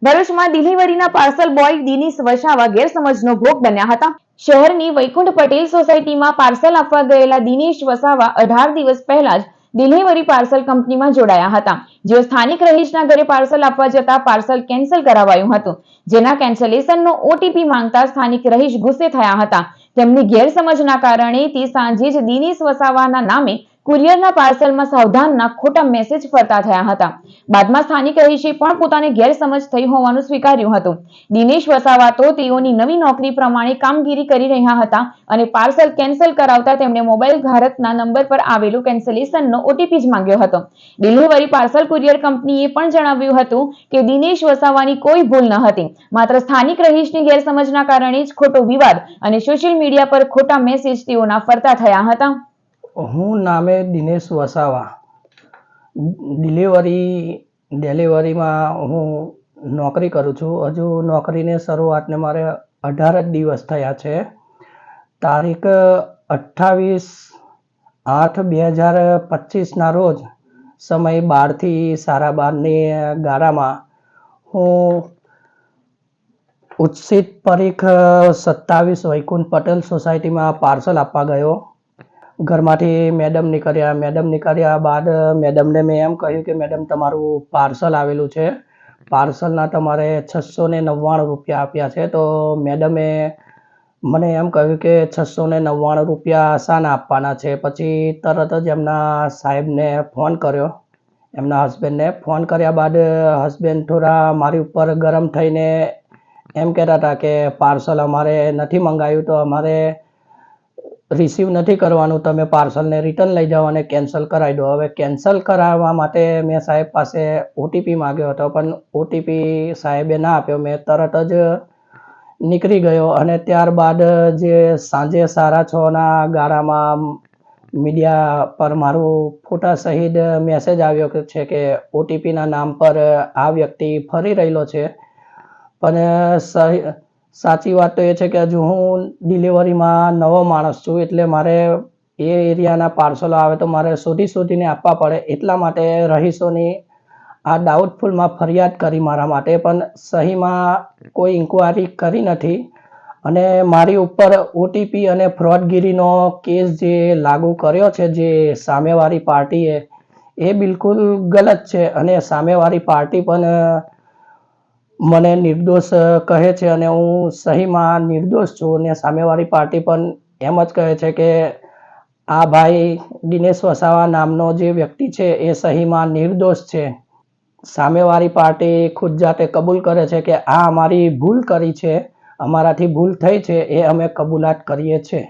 ભરૂચમાં ડિલિવરીના parcel boy Dinesh Vasava ગેરસમજનો ભોગ બન્યા હતા। શહેરની વૈકુંઠ પટેલ સોસાયટીમાં પાર્સલ આપવા ગયેલા દિનેશ વસાવા 18 દિવસ પહેલા જ ડિલિવરી પાર્સલ કંપનીમાં જોડાયા હતા। જેઓ સ્થાનિક રહીશના ઘરે પાર્સલ આપવા જતા પાર્સલ કેન્સલ કરાવાયું હતું, જેના કેન્સલેશનનો ઓટીપી માંગતા સ્થાનિક રહીશ ગુસ્સે થયા હતા। તેમની ગેરસમજના કારણે તે સાંજે જ દિનેશ વસાવાના નામે કુરિયરના પાર્સલમાં સાવધાનના ખોટા મેસેજ ફરતા થયા હતા। બાદમાં સ્થાનિક રહીશે પણ પોતાને ગેરસમજ થઈ હોવાનું સ્વીકાર્યું હતું। દિનેશ વસાવા તો તેઓની નવી નોકરી પ્રમાણે કામગીરી કરી રહ્યા હતા અને પાર્સલ કેન્સલ કરાવતા તેમણે મોબાઈલ ધારકના નંબર પર આવેલો કેન્સલેશનનો ઓટીપી જ માંગ્યો હતો। ડિલિવરી પાર્સલ કુરિયર કંપનીએ પણ જણાવ્યું હતું કે દિનેશ વસાવાની કોઈ ભૂલ ન હતી, માત્ર સ્થાનિક રહીશની ગેરસમજના કારણે જ ખોટો વિવાદ અને સોશિયલ મીડિયા પર ખોટા મેસેજ તેઓના ફરતા થયા હતા। હું નામે દિનેશ વસાવા ડિલિવરીમાં હું નોકરી કરું છું। હજુ નોકરીને શરૂઆતને મારે 18 જ દિવસ થયા છે। તારીખ 28/8/2025ના રોજ સમય 12 થી 12:30ની ગાળામાં હું ઉત્સિત પરીખ 27 વૈકુંઠ પટેલ સોસાયટીમાં પાર્સલ આપવા ગયો। ઘરમાંથી મેડમ નીકળ્યા બાદ મેડમને મેં એમ કહ્યું કે મેડમ તમારું પાર્સલ આવેલું છે, પાર્સલના તમારે 699 રૂપિયા આપ્યા છે। તો મેડમે મને એમ કહ્યું કે 699 રૂપિયા શાના આપવાના છે। પછી તરત જ એમના સાહેબને ફોન કર્યો, એમના હસબન્ડને ફોન કર્યા બાદ હસબન્ડ થોડા મારી ઉપર ગરમ થઈને એમ કહેતા હતા કે પાર્સલ અમારે નથી મંગાવ્યું, તો અમારે રિસીવ નથી કરવાનું, તમે પાર્સલને રિટર્ન લઈ જાઓ અને કેન્સલ કરાવી દો। હવે કેન્સલ કરાવવા માટે મેં સાહેબ પાસે ઓટીપી માંગ્યો હતો, પણ ઓટીપી સાહેબે ના આપ્યો। મેં તરત જ નીકળી ગયો અને ત્યારબાદ જે સાંજે 6:30ના ગાળામાં મીડિયા પર મારું ફોટા સહિત મેસેજ આવ્યો છે કે ઓટીપીના નામ પર આ વ્યક્તિ ફરી રહેલો છે। પણ સાચી વાત તો એ છે કે હજુ હું ડિલિવરીમાં નવો માણસ છું, એટલે મારે એ એરિયાના પાર્સલો આવે તો મારે શોધીને આપવા પડે। એટલા માટે રહીશોની આ ડાઉટફુલમાં ફરિયાદ કરી મારા માટે, પણ સહીમાં કોઈ ઇન્કવાયરી કરી નથી અને મારી ઉપર ઓટીપી અને ફ્રોડગીરીનો કેસ જે લાગુ કર્યો છે જે સામેવાળી પાર્ટીએ, એ બિલકુલ ગલત છે અને સામેવાળી પાર્ટી પણ મને નિર્દોષ કહે છે અને હું સહીમાં નિર્દોષ છું અને સામેવાળી પાર્ટી પણ એમ જ કહે છે કે આ ભાઈ દિનેશ વસાવા નામનો જે વ્યક્તિ છે એ સહીમાં નિર્દોષ છે। સામેવાળી પાર્ટી ખુદ જાતે કબૂલ કરે છે કે આ અમારી ભૂલ કરી છે, અમારાથી ભૂલ થઈ છે, એ અમે કબૂલાત કરીએ છીએ।